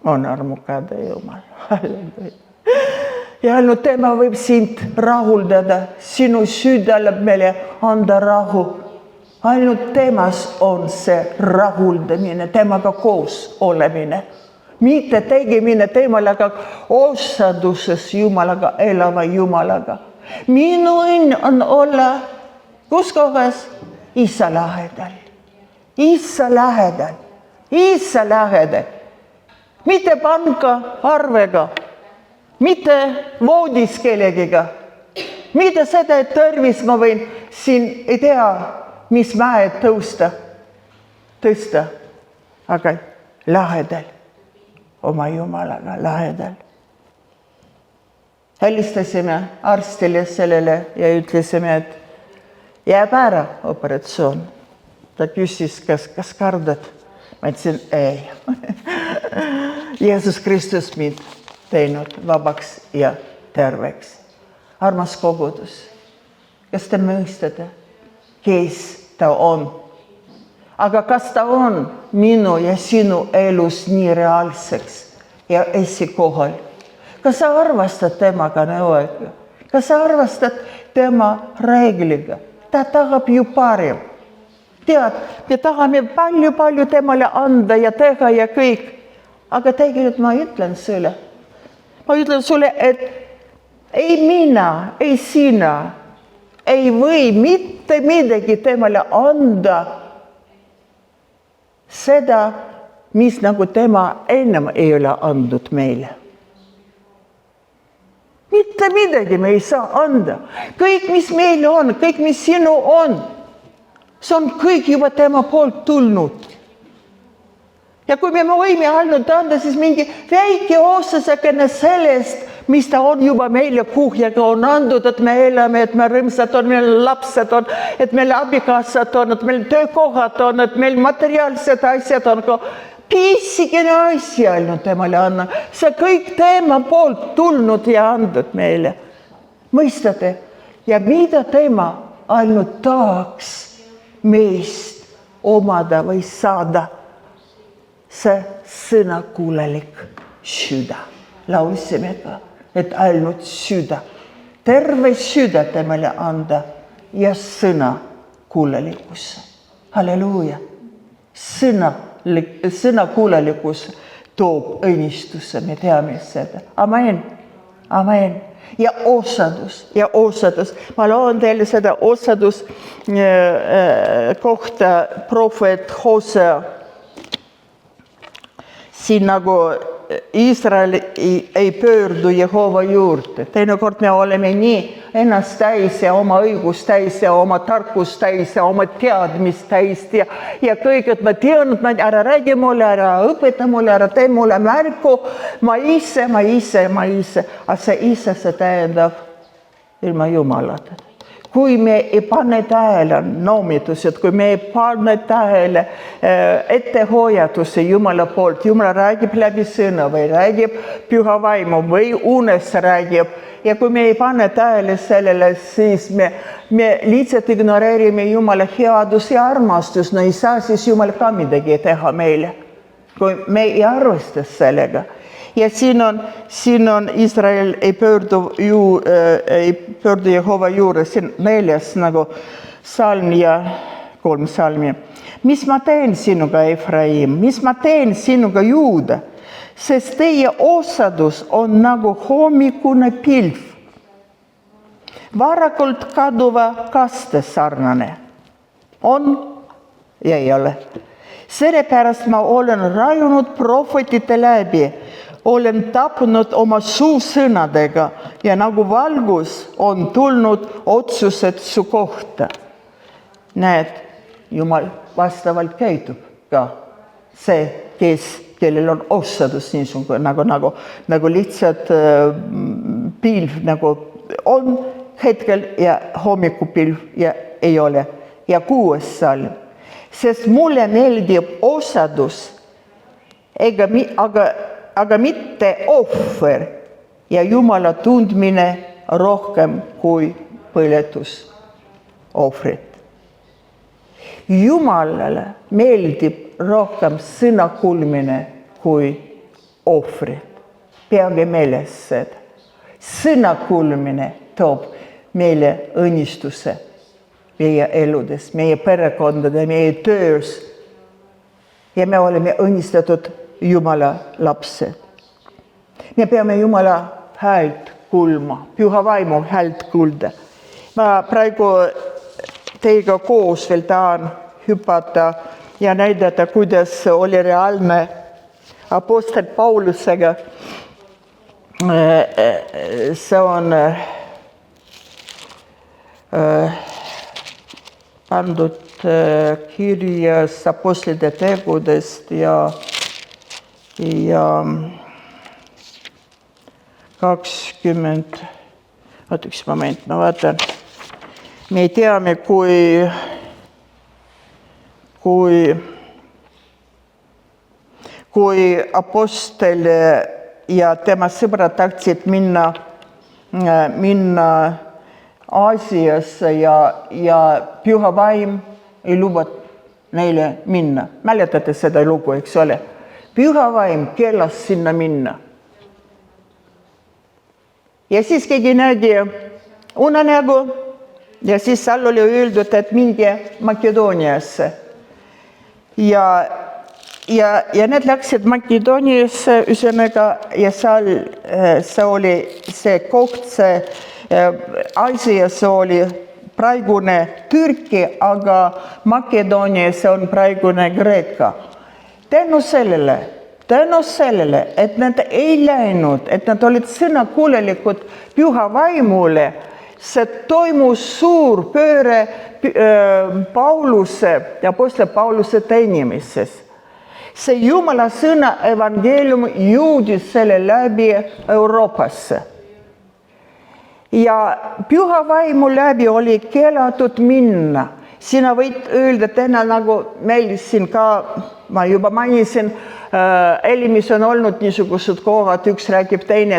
on armukade Jumal. Halleluja. Ja ainult tema võib sind rahuldada, sinu südamele anda rahu. Ainult temas on see rahuldamine, temaga koos olemine. Mitte tegemine temal, aga osaduses Jumalaga, elava Jumalaga. Minu õnn on olla, kus kohas? Isa lähedal. Isa lähedal. Mitte panka arvega. Mitte voodis kellegiga. Mitte seda, et tervis ma võin siin ei tea, mis mäed tõsta, aga lähedal, oma Jumalaga lähedal. Helistasime arstile sellele ja ütlesime, et jääb ära operatsioon. Ta küsis, kas kardad? Ma ütlesin, ei. Jeesus Kristus mind teinud vabaks ja terveks. Armas kogudus, kas te mõistate, kes ta on? Aga kas ta on minu ja sinu elus nii reaalseks ja esikohal? Kas sa arvastad temaga nõuega? Kas sa arvestad tema reegliga? Ta tahab ju parim. Tead, me tahame palju temale anda ja teha ja kõik. Aga tegelikult ma ütlen sulle, et ei mina, ei sina ei või mitte midagi temale anda seda, mis nagu tema ennem ei ole andnud meile. Mitte midagi me ei saa anda. Kõik, mis meil on, kõik, mis sinu on, see on kõik juba tema poolt tulnud. Ja kui me võime ainult anda, siis mingi väike osasakene sellest, mis ta on juba meile kuhjaga on andnud, et me elame, et me rõmsad on, meil lapsed on, et meil abikaasad on, et meil töökohad on, et meil materiaalsed asjad on. Piisikene asja ainult temale anna. See kõik tema poolt tulnud ja andnud meile. Mõistate? Ja mida tema ainult tahaks meist omada või saada? See sõnakuulelik süda. Laulsime ka, et ainult süda. Terve süda temale anda ja sõnakuulelikkus. Halleluuja. Sõnakuulelikkus toob õnnistuse, me teame seda. Amen. Amen. Ja osadus. Ma loen teile seda osadus kohta prohvet Hosea. Siin nagu Iisrael ei pöördu Jehova juurde. Teinekord me oleme nii ennast täis ja oma õigust täis ja oma tarkust täis ja oma teadmist täis ja kõik, et ma tean, et ma ära räägi mulle, ära õpeta mulle, ära tee mulle märku. Ma ise. Aga see ise see tähendab ilma Jumalata. Kui me ei pane tähele noomitused, kui me ei pane tähele ettehoiatusi Jumala poolt, Jumal räägib läbi sõna või räägib püha vaimu või unes räägib. Ja kui me ei pane tähele sellele, siis me lihtsalt ignoreerime Jumala headus ja armastus. No ei saa siis Jumal ka midagi teha meile, kui me ei arvesta sellega. Ja siin on Iisrael ei pöördu Jehova juurde, siin meeles nagu salm ja 3 salmi. Mis ma teen sinuga, Efraim? Mis ma teen sinuga, Juuda? Sest teie osadus on nagu hommikune pilv, varakult kaduva kaste sarnane. On ja ei ole. Sellepärast ma olen rajunud prohvetite läbi, olen tapnud oma suusõnadega ja nagu valgus on tulnud otsused su kohta. Näed, Jumal vastavalt käitub ka see, kellel on osadus niisugune, nagu lihtsalt pilv nagu on hetkel ja hommikupilv ja ei ole. Ja 6. salm. Sest mulle meeldib osadus, aga mitte ohver ja Jumala tundmine rohkem kui põletusohvrit. Jumalale meeldib rohkem sõna kuulmine kui ohvrit. Peage meeles seda. Sõna kuulmine toob meile õnnistuse meie eludes, meie perekondade, meie töös. Ja me oleme õnnistatud Jumala lapsed. Me peame Jumala häält kuulma, püha vaimu häält kuulda. Ma praegu teiega koos veel tahan hüpata ja näidata, kuidas oli reaalne apostel Paulusega. See on pandud kirjas apostlite tegudest ja 20, üks moment, ma vaatan. Me teame, kui apostel ja tema sõbrad tahtsid minna Aasiasse ja püha vaim ei luba neile minna. Mäletate seda lugu, eks ole? Püha vaim keelas sinna minna. Ja siis keegi nägi unenägu ja siis seal oli öeldud, et minge Makedooniasse. Ja need läksid Makedooniasse üsõnaga ja seal see oli see koht, see Aasias oli praegune Türki, aga Makedoonias on praegune Kreeka. Tänu sellele, et nad ei läinud, et nad olid sõnakuulelikud Püha Vaimule, see toimus suur pööre Pauluse ja Apostel Pauluse teenimises. See Jumala sõna evangeelium jõudis selle läbi Euroopasse. Ja Püha Vaimu läbi oli keelatud minna. Sina võid öelda täna, nagu meil siin ka, ma juba mainisin, Elimis on olnud niisugused kohad, üks räägib teine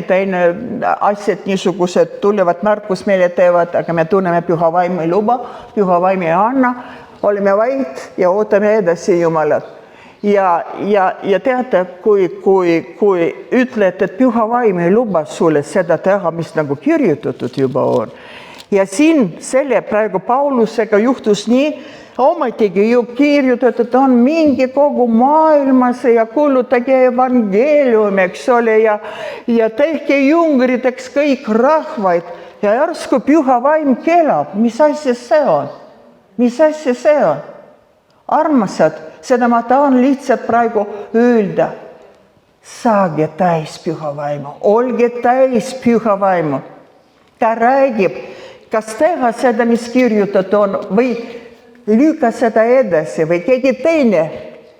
asjad niisugused tulevad märkus meile teevad, aga me tunneme Püha Vaim ei luba, Püha Vaim ei anna, oleme vait ja ootame edasi Jumalat. Ja teate, kui ütled, et Püha Vaim ei luba sulle seda teha, mis nagu kirjutatud juba on. Ja siin selle praegu Paulusega juhtus nii, ometigi ju kirjutatud on mingi kogu maailmas ja kuulutage evangeelium, eks ole, ja tehke jüngriteks kõik rahvaid. Ja järsku Püha Vaim keelab, mis asja see on? Mis asja see on? Armasad, seda ma tahan lihtsalt praegu öelda. Saage täis Püha Vaimu, olge täis Püha Vaimu. Ta räägib, kas teha seda, mis kirjutatud on, või lükka seda edasi või keegi teine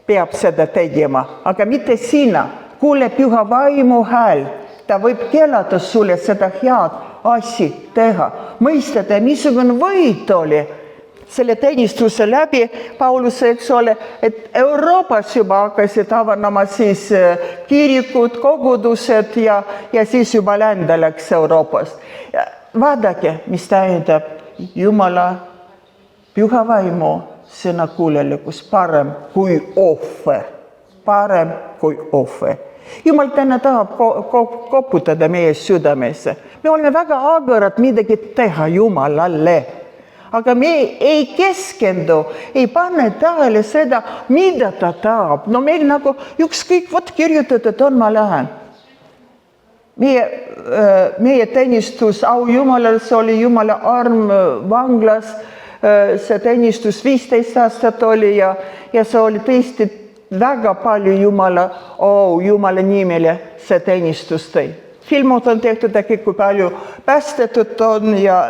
peab seda tegema, aga mitte sina. Kuule Püha Vaimu hääl, ta võib keelata sulle seda head asja teha. Mõistada, missugune võit oli selle teenistuse läbi Pauluse, eks ole, et Euroopas juba hakkasid avanema siis kirikud, kogudused ja siis juba lände läks Euroopas. Vaadake, mis tähendab Jumala Püha Vaimu sõnakuulelikkus parem kui ohver. Parem kui ohver. Jumal täna tahab koputada meie südamesse. Me oleme väga agarad midagi teha Jumalale. Aga me ei keskendu, ei pane tähele seda, mida ta tahab. No meil nagu ükskõik, vot kirjutatud on, ma lähen. Meie teenistus au Jumalal, see oli Jumala arm vanglas, see teenistus 15 aastat oli ja see oli tõesti väga palju Jumala nimele see teenistus tõi. Filmud on tehtud äkki, kui palju päästetud on ja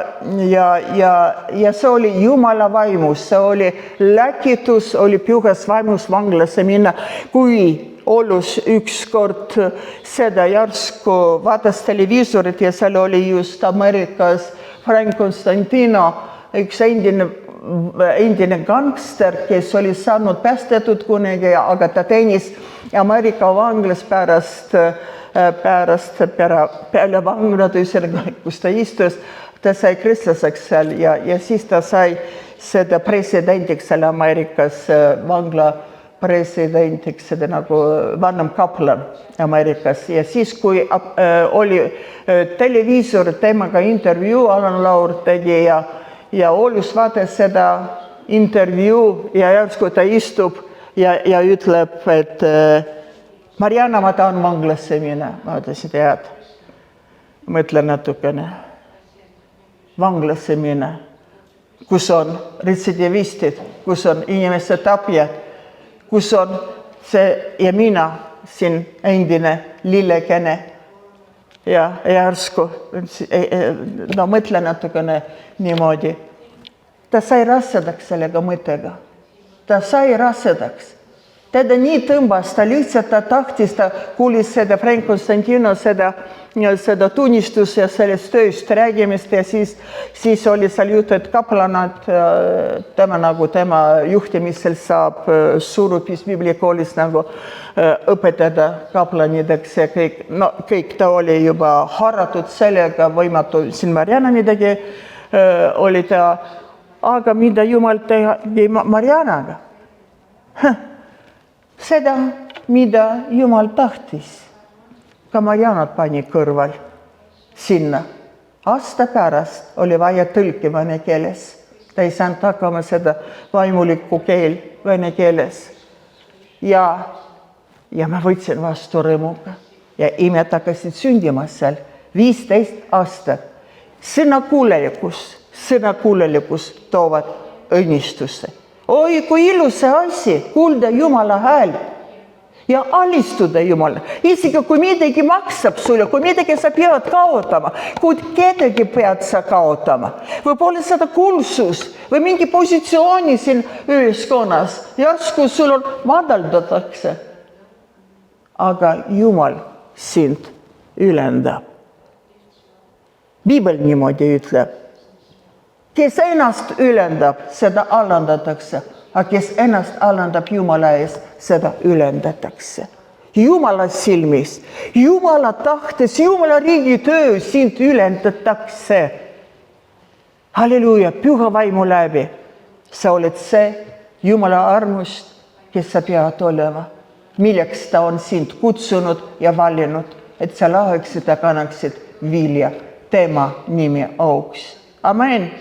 see oli Jumala vaimus, see oli läkitus, oli Pühas vaimus vanglasse minna, kui olus ükskord seda järsku vaatas televiisorit ja seal oli just Ameerikas Frank Constantino, üks endine gangster, kes oli saanud päästetud kunagi, aga ta teenis Ameerika vanglas peale vanglat, kus ta istus, ta sai kristlaseks seal ja siis ta sai seda presidendiks seal Ameerikas vangla presidendiks, seda nagu vanem kaplan Ameerikas ja siis, kui oli televiisor temaga intervjuu, Alan Laur tegi ja Olus vaatas seda intervjuu ja järsku ta istub ja ütleb, et Mariana, ma tahan vanglasse minna. Ma ütlesin, tead, mõtle natukene. Vanglasse minna, kus on retsidivistid, kus on inimeste tapjad, kus on see ja mina siin endine lillekene ja järsku, no mõtle natukene niimoodi. Ta sai rasedaks sellega mõttega. Ta sai rasedaks. Teda nii tõmbas, ta lihtsalt tahtis, ta kuulis seda Frank Constantino, seda tunnistust ja sellest tööst räägimist ja siis oli seal jutt, et kaplanad tema juhtimisel saab Surupis bibliakoolis nagu õpetada kaplanideks ja kõik, no kõik ta oli juba harratud sellega, võimatu siin Mariana midagi oli ta, aga mida Jumal tegi Marianaga? Seda, mida Jumal tahtis. Ka Marianat pani kõrval sinna. Aasta pärast oli vaja tõlki vene keeles. Ta ei saanud hakkama seda vaimulikku keel vene keeles. Ja ma võtsin vastu rõõmuga. Ja imed hakkasid sündima seal 15 aastat. Sõnakuulelikus toovad õnnistusse. Oi, kui ilus see asi, kuulda Jumala hääl ja alistuda Jumala. Isegi kui midagi maksab sulle, kui midagi sa pead kaotama, kui kedagi pead sa kaotama, võib-olla seda kuulsus või mingi positsiooni siin ühiskonnas, järsku sul on madaldatakse. Aga Jumal sind ülendab. Piibel niimoodi ütleb. Kes ennast ülendab, seda alandatakse. Aga kes ennast alandab Jumala ees, seda ülendatakse. Jumala silmis, Jumala tahtes, Jumala riigi töö sind ülendatakse. Halleluuja, püha vaimu läbi. Sa oled see Jumala armust, kes sa pead olema. Milleks ta on sind kutsunud ja valinud, et sa laheksid ja kannaksid vilja tema nimi auks. Amen.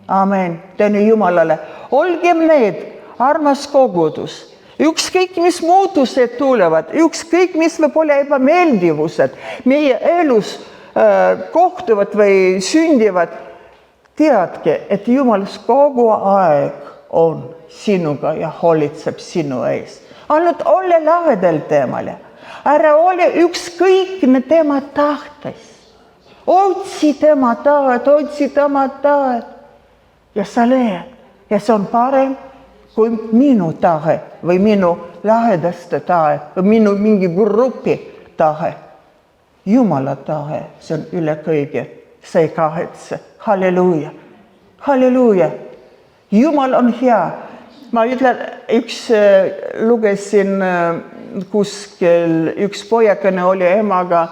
Amen. Tänu Jumalale. Olgem need, armas kogudus. Ükskõik, mis muutused tulevad, ükskõik, mis võib olla ebameeldivused, meie elus kohtuvad või sündivad, teadke, et Jumal kogu aeg on sinuga ja hoolitseb sinu ees. Ainult ole lähedal temale. Ära ole ükskõik tema tahtes. Otsi tema tahet. Ja sa leiad. Ja see on parem kui minu tahe või minu lähedaste tahe või minu mingi grupi tahe. Jumala tahe, see on üle kõige. See ei kahetse. Halleluuja. Halleluuja. Jumal on hea. Ma ütlen, lugesin kuskil, üks pojakene oli emaga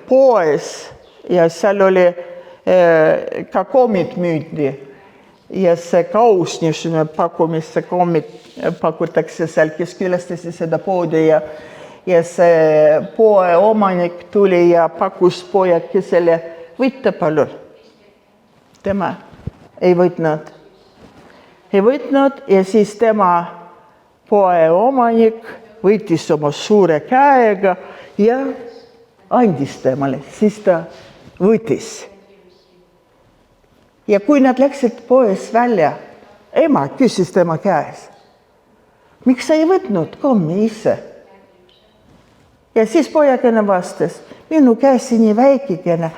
poes ja seal oli ka kommid müüdi. Ja see kaus, niisugune pakkumisse kommid pakutakse seal, kes külastasid seda poodi ja see poe omanik tuli ja pakkus pojakesele, võtta palun. Tema ei võtnud. Ei võtnud ja siis tema poe omanik võttis oma suure käega ja andis temale, siis ta võttis. Ja kui nad läksid poes välja, ema küsis tema käes, miks sa ei võtnud kommi ise? Ja siis pojakene vastas, minu käsi nii väikikene,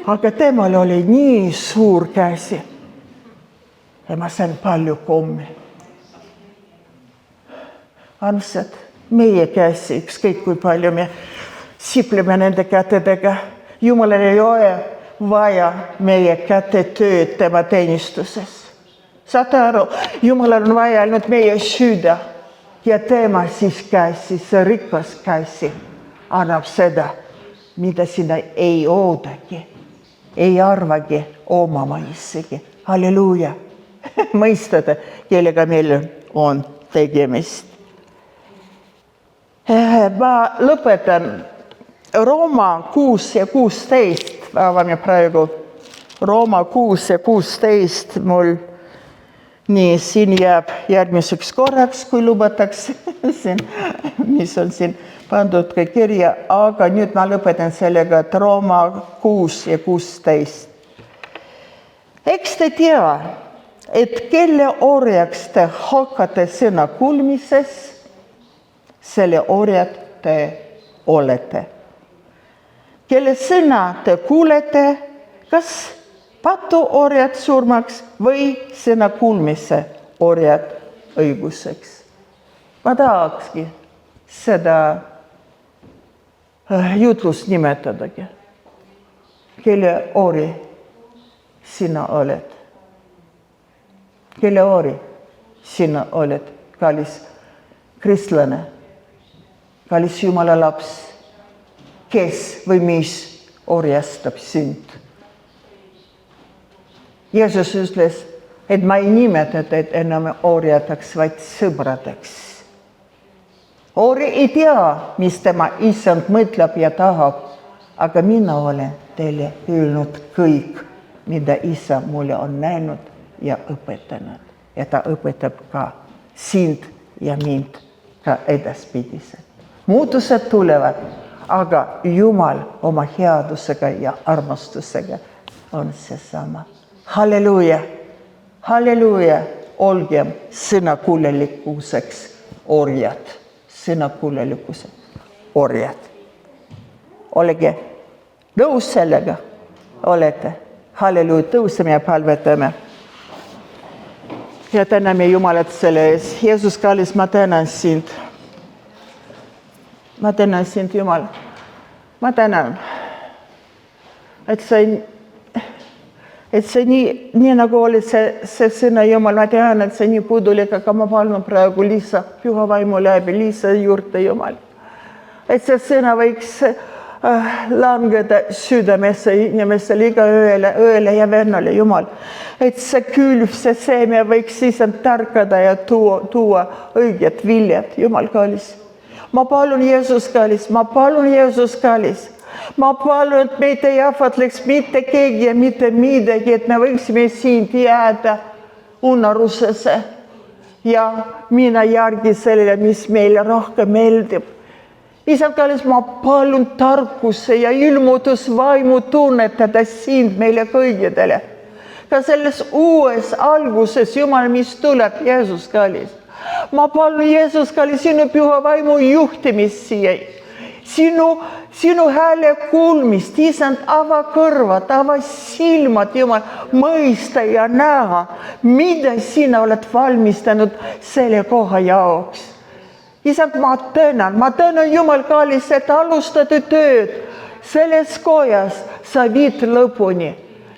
aga temal oli nii suur käsi. Ja ma sain palju kommi. Armsad, meie käsi, ükskõik kui palju me sipleme nende kätedega. Jumalal ei ole vaja meie käte tööd tema teenistuses. Saate aru, Jumalal on vaja ainult meie süda ja tema siis käsi, see rikas käsi annab seda, mida sina ei oodagi, ei arvagi omama isegi. Halleluuja. Mõistada, kellega meil on tegemist. Ma lõpetan Rooma 6 ja 16. Avame praegu Rooma 6 ja 16. Mul nii siin jääb järgmiseks korraks, kui lubatakse, mis on siin pandud ka kirja. Aga nüüd ma lõpetan sellega, et Rooma 6 ja 16. Eks te tea, et kelle orjaks te hakkate sõna kuulmises, selle orjad te olete. Kelle sõna te kuulete, kas patu orjad surmaks või sõna kuulmise orjad õiguseks. Ma tahakski seda jutlust nimetadagi. Kelle ori sina oled? Kelle ori sina oled, kallis kristlane, kallis Jumala laps, kes või mis orjastab sind? Jeesus ütles, et ma ei nimeta teid enam orjadeks, vaid sõbradeks. Ori ei tea, mis tema isand mõtleb ja tahab, aga mina olen teile öelnud kõik, mida isa mulle on näinud ja õpetanud. Ja ta õpetab ka sind ja mind ka edaspidiselt. Muutused tulevad, aga Jumal oma headusega ja armastusega on seesama. Halleluuja, halleluuja, olgem sõnakuulelikkuseks orjad, sõnakuulelikkuseks orjad. Olge nõus sellega, olete. Halleluuja, tõuseme ja palvetame. Ja täname Jumalat selle ees. Jeesus, kallis, ma tänan sind. Ma tänan sind, Jumal. Ma tänan, et see nii nagu oli see sõna, Jumal, ma tean, et see nii puudulik, aga ma palun praegu Liisa Püha Vaimu läbi, Liisa juurde, Jumal. Et see sõna võiks langeda südamesse inimesele, iga ööle ja vennale, Jumal. Et see külv, see seeme võiks isand tarkada ja tuua õiget viljad, Jumal kallis. Ma palun Jeesus kallis, ma palun Jeesus kallis. Ma palun, et meid ei ahvatleks mitte keegi ja mitte midagi, et me võiksime siin jääda unarusesse ja minna järgi sellele, mis meile rohkem meeldib. Isand kallis, ma palun tarkuse ja ilmutusvaimu tunnetada sind meile kõigidele. Ka selles uues alguses, Jumal, mis tuleb, Jeesus kallis. Ma palun, Jeesus kallis, sinu Püha Vaimu juhtimist siia. Sinu hääle kuulmist, isand, ava kõrvad, ava silmad, Jumal, mõista ja näha, mida sina oled valmistanud selle koha jaoks. Isand, ma tänan, Jumal kallis, et alustatud tööd selles kojas sa viid lõpuni.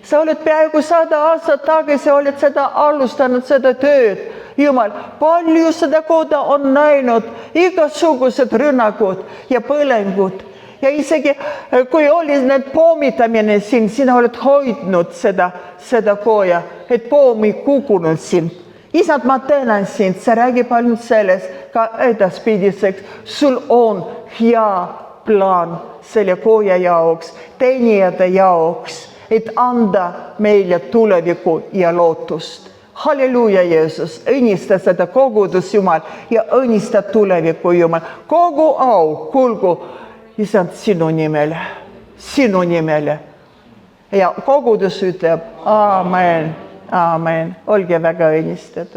Sa oled peaaegu 100 aastat tagasi, oled seda alustanud, seda tööd. Jumal, palju seda koda on näinud, igasugused rünnakud ja põlengud. Ja isegi kui oli need pommitamine siin, sina oled hoidnud seda koja, et poom ei kukkunud siin. Isand, ma tänan sind, see räägib ainult sellest ka edaspidiseks. Sul on hea plaan selle koja jaoks, teenijate jaoks, et anda meile tuleviku ja lootust. Halleluuja, Jeesus, õnnista seda kogudus, Jumal, ja õnnista tuleviku, Jumal. Kogu au kulgu, isand, sinu nimele. Ja kogudus ütleb, aamen, aamen, olge väga õnnistatud.